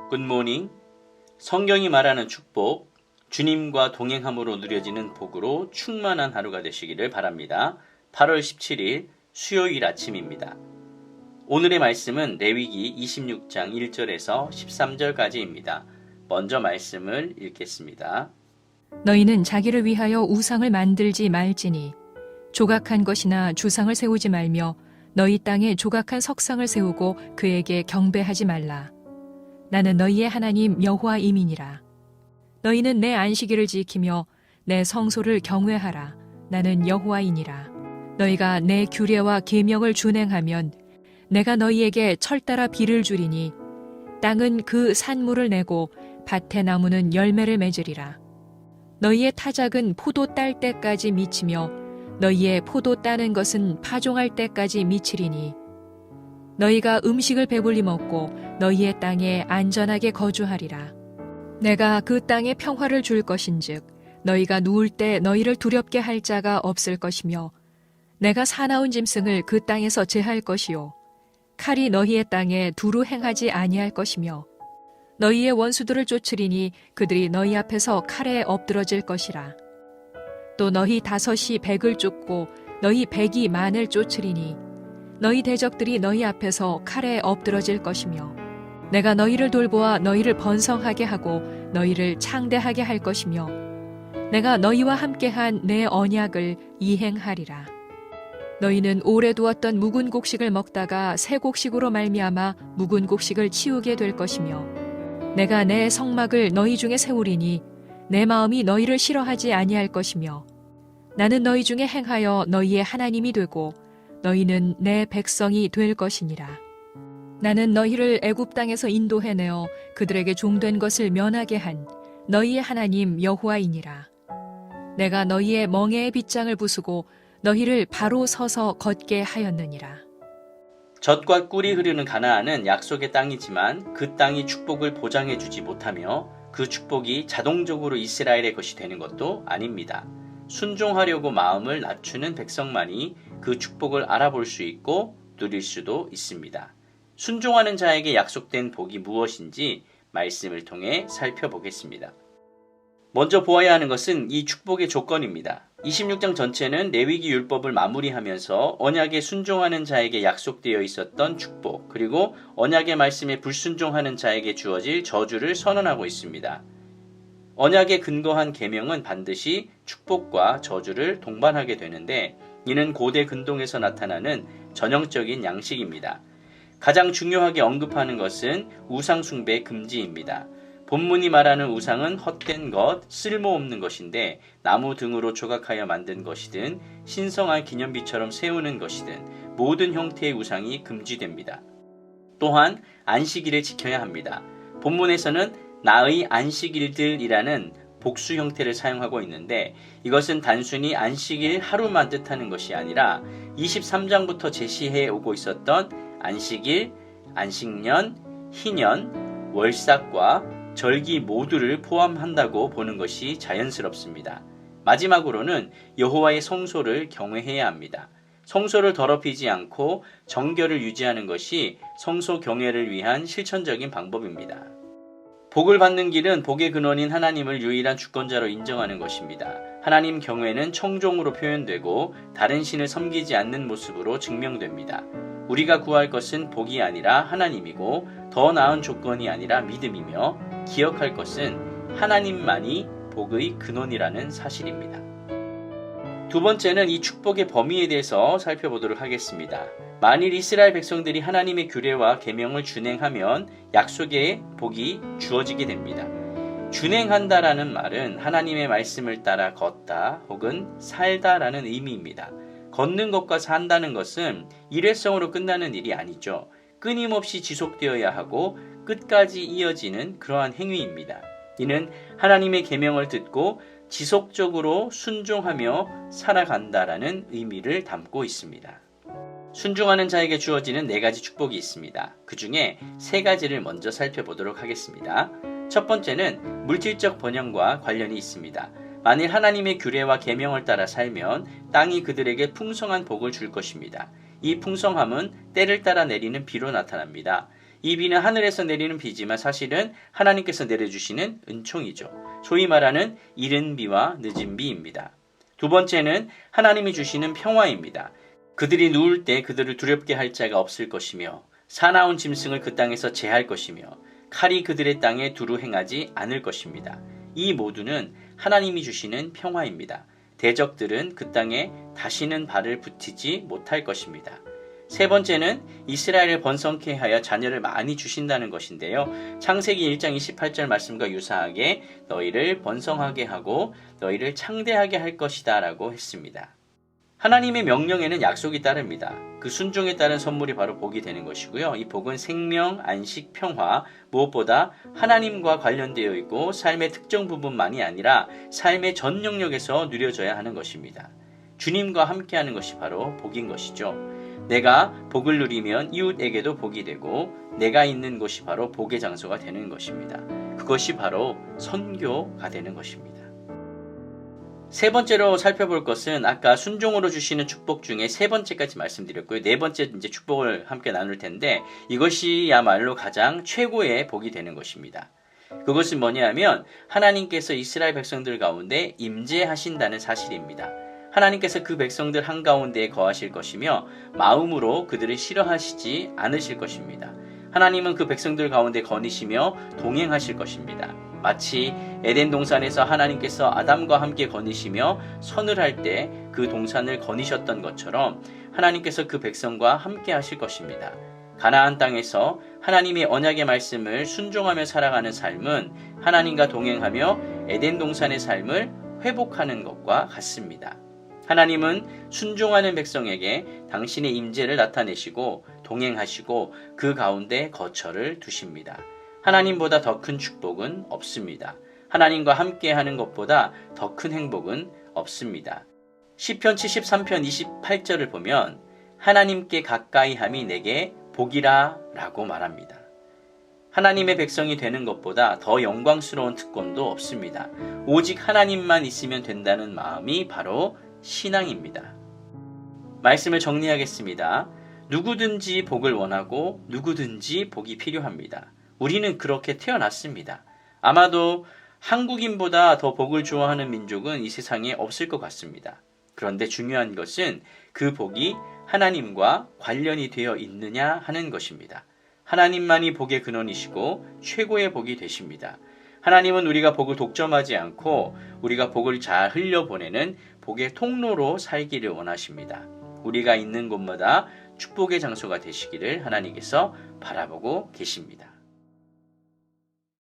굿모닝. 성경이 말하는 축복, 주님과 동행함으로 누려지는 복으로 충만한 하루가 되시기를 바랍니다. 8월 17일 수요일 아침입니다. 오늘의 말씀은 레위기 26장 1절에서 13절까지입니다. 먼저 말씀을 읽겠습니다. 너희는 자기를 위하여 우상을 만들지 말지니 조각한 것이나 주상을 세우지 말며 너희 땅에 조각한 석상을 세우고 그에게 경배하지 말라. 나는 너희의 하나님 여호와임이니라. 너희는 내 안식일을 지키며 내 성소를 경외하라. 나는 여호와이니라. 너희가 내 규례와 계명을 준행하면 내가 너희에게 철따라 비를 주리니 땅은 그 산물을 내고 밭의 나무는 열매를 맺으리라. 너희의 타작은 포도 딸 때까지 미치며 너희의 포도 따는 것은 파종할 때까지 미치리니 너희가 음식을 배불리 먹고 너희의 땅에 안전하게 거주하리라. 내가 그 땅에 평화를 줄 것인즉 너희가 누울 때 너희를 두렵게 할 자가 없을 것이며 내가 사나운 짐승을 그 땅에서 제할 것이요 칼이 너희의 땅에 두루 행하지 아니할 것이며 너희의 원수들을 쫓으리니 그들이 너희 앞에서 칼에 엎드러질 것이라. 또 너희 다섯이 백을 쫓고 너희 백이 만을 쫓으리니 너희 대적들이 너희 앞에서 칼에 엎드러질 것이며 내가 너희를 돌보아 너희를 번성하게 하고 너희를 창대하게 할 것이며 내가 너희와 함께한 내 언약을 이행하리라. 너희는 오래 두었던 묵은 곡식을 먹다가 새 곡식으로 말미암아 묵은 곡식을 치우게 될 것이며 내가 내 성막을 너희 중에 세우리니 내 마음이 너희를 싫어하지 아니할 것이며 나는 너희 중에 행하여 너희의 하나님이 되고 너희는 내 백성이 될 것이니라. 나는 너희를 애굽 땅에서 인도해내어 그들에게 종된 것을 면하게 한 너희의 하나님 여호와이니라. 내가 너희의 멍에의 빗장을 부수고 너희를 바로 서서 걷게 하였느니라. 젖과 꿀이 흐르는 가나안은 약속의 땅이지만 그 땅이 축복을 보장해 주지 못하며 그 축복이 자동적으로 이스라엘의 것이 되는 것도 아닙니다. 순종하려고 마음을 낮추는 백성만이 그 축복을 알아볼 수 있고 누릴 수도 있습니다. 순종하는 자에게 약속된 복이 무엇인지 말씀을 통해 살펴보겠습니다. 먼저 보아야 하는 것은 이 축복의 조건입니다. 26장 전체는 레위기 율법을 마무리하면서 언약에 순종하는 자에게 약속되어 있었던 축복, 그리고 언약의 말씀에 불순종하는 자에게 주어질 저주를 선언하고 있습니다. 언약에 근거한 계명은 반드시 축복과 저주를 동반하게 되는데 이는 고대 근동에서 나타나는 전형적인 양식입니다. 가장 중요하게 언급하는 것은 우상 숭배 금지입니다. 본문이 말하는 우상은 헛된 것, 쓸모없는 것인데 나무 등으로 조각하여 만든 것이든 신성한 기념비처럼 세우는 것이든 모든 형태의 우상이 금지됩니다. 또한 안식일을 지켜야 합니다. 본문에서는 나의 안식일들이라는 복수 형태를 사용하고 있는데 이것은 단순히 안식일 하루만 뜻하는 것이 아니라 23장부터 제시해 오고 있었던 안식일, 안식년, 희년, 월삭과 절기 모두를 포함한다고 보는 것이 자연스럽습니다. 마지막으로는 여호와의 성소를 경외해야 합니다. 성소를 더럽히지 않고 정결을 유지하는 것이 성소 경외를 위한 실천적인 방법입니다. 복을 받는 길은 복의 근원인 하나님을 유일한 주권자로 인정하는 것입니다. 하나님 경외는 청종으로 표현되고 다른 신을 섬기지 않는 모습으로 증명됩니다. 우리가 구할 것은 복이 아니라 하나님이고 더 나은 조건이 아니라 믿음이며 기억할 것은 하나님만이 복의 근원이라는 사실입니다. 두 번째는 이 축복의 범위에 대해서 살펴보도록 하겠습니다. 만일 이스라엘 백성들이 하나님의 규례와 계명을 준행하면 약속의 복이 주어지게 됩니다. 준행한다라는 말은 하나님의 말씀을 따라 걷다 혹은 살다라는 의미입니다. 걷는 것과 산다는 것은 일회성으로 끝나는 일이 아니죠. 끊임없이 지속되어야 하고 끝까지 이어지는 그러한 행위입니다. 이는 하나님의 계명을 듣고 지속적으로 순종하며 살아간다라는 의미를 담고 있습니다. 순종하는 자에게 주어지는 4가지 축복이 있습니다. 그 중에 3가지를 먼저 살펴보도록 하겠습니다. 첫 번째는 물질적 번영과 관련이 있습니다. 만일 하나님의 규례와 계명을 따라 살면 땅이 그들에게 풍성한 복을 줄 것입니다. 이 풍성함은 때를 따라 내리는 비로 나타납니다. 이 비는 하늘에서 내리는 비지만 사실은 하나님께서 내려주시는 은총이죠. 소위 말하는 이른 비와 늦은 비입니다. 두 번째는 하나님이 주시는 평화입니다. 그들이 누울 때 그들을 두렵게 할 자가 없을 것이며 사나운 짐승을 그 땅에서 제할 것이며 칼이 그들의 땅에 두루 행하지 않을 것입니다. 이 모두는 하나님이 주시는 평화입니다. 대적들은 그 땅에 다시는 발을 붙이지 못할 것입니다. 세 번째는 이스라엘을 번성케 하여 자녀를 많이 주신다는 것인데요. 창세기 1장 28절 말씀과 유사하게 너희를 번성하게 하고 너희를 창대하게 할 것이다 라고 했습니다. 하나님의 명령에는 약속이 따릅니다. 그 순종에 따른 선물이 바로 복이 되는 것이고요. 이 복은 생명, 안식, 평화, 무엇보다 하나님과 관련되어 있고 삶의 특정 부분만이 아니라 삶의 전 영역에서 누려져야 하는 것입니다. 주님과 함께하는 것이 바로 복인 것이죠. 내가 복을 누리면 이웃에게도 복이 되고 내가 있는 곳이 바로 복의 장소가 되는 것입니다. 그것이 바로 선교가 되는 것입니다. 세 번째로 살펴볼 것은 아까 순종으로 주시는 축복 중에 세 번째까지 말씀드렸고요. 네 번째 이제 축복을 함께 나눌 텐데 이것이야말로 가장 최고의 복이 되는 것입니다. 그것은 뭐냐면 하나님께서 이스라엘 백성들 가운데 임재하신다는 사실입니다. 하나님께서 그 백성들 한가운데에 거하실 것이며 마음으로 그들을 싫어하시지 않으실 것입니다. 하나님은 그 백성들 가운데 거니시며 동행하실 것입니다. 마치 에덴 동산에서 하나님께서 아담과 함께 거니시며 선을 할 때 그 동산을 거니셨던 것처럼 하나님께서 그 백성과 함께 하실 것입니다. 가나안 땅에서 하나님의 언약의 말씀을 순종하며 살아가는 삶은 하나님과 동행하며 에덴 동산의 삶을 회복하는 것과 같습니다. 하나님은 순종하는 백성에게 당신의 임재를 나타내시고 동행하시고 그 가운데 거처를 두십니다. 하나님보다 더 큰 축복은 없습니다. 하나님과 함께하는 것보다 더 큰 행복은 없습니다. 시편 73편 28절을 보면 하나님께 가까이함이 내게 복이라 라고 말합니다. 하나님의 백성이 되는 것보다 더 영광스러운 특권도 없습니다. 오직 하나님만 있으면 된다는 마음이 바로 신앙입니다. 말씀을 정리하겠습니다. 누구든지 복을 원하고 누구든지 복이 필요합니다. 우리는 그렇게 태어났습니다. 아마도 한국인보다 더 복을 좋아하는 민족은 이 세상에 없을 것 같습니다. 그런데 중요한 것은 그 복이 하나님과 관련이 되어 있느냐 하는 것입니다. 하나님만이 복의 근원이시고 최고의 복이 되십니다. 하나님은 우리가 복을 독점하지 않고 우리가 복을 잘 흘려보내는 복의 통로로 살기를 원하십니다. 우리가 있는 곳마다 축복의 장소가 되시기를 하나님께서 바라보고 계십니다.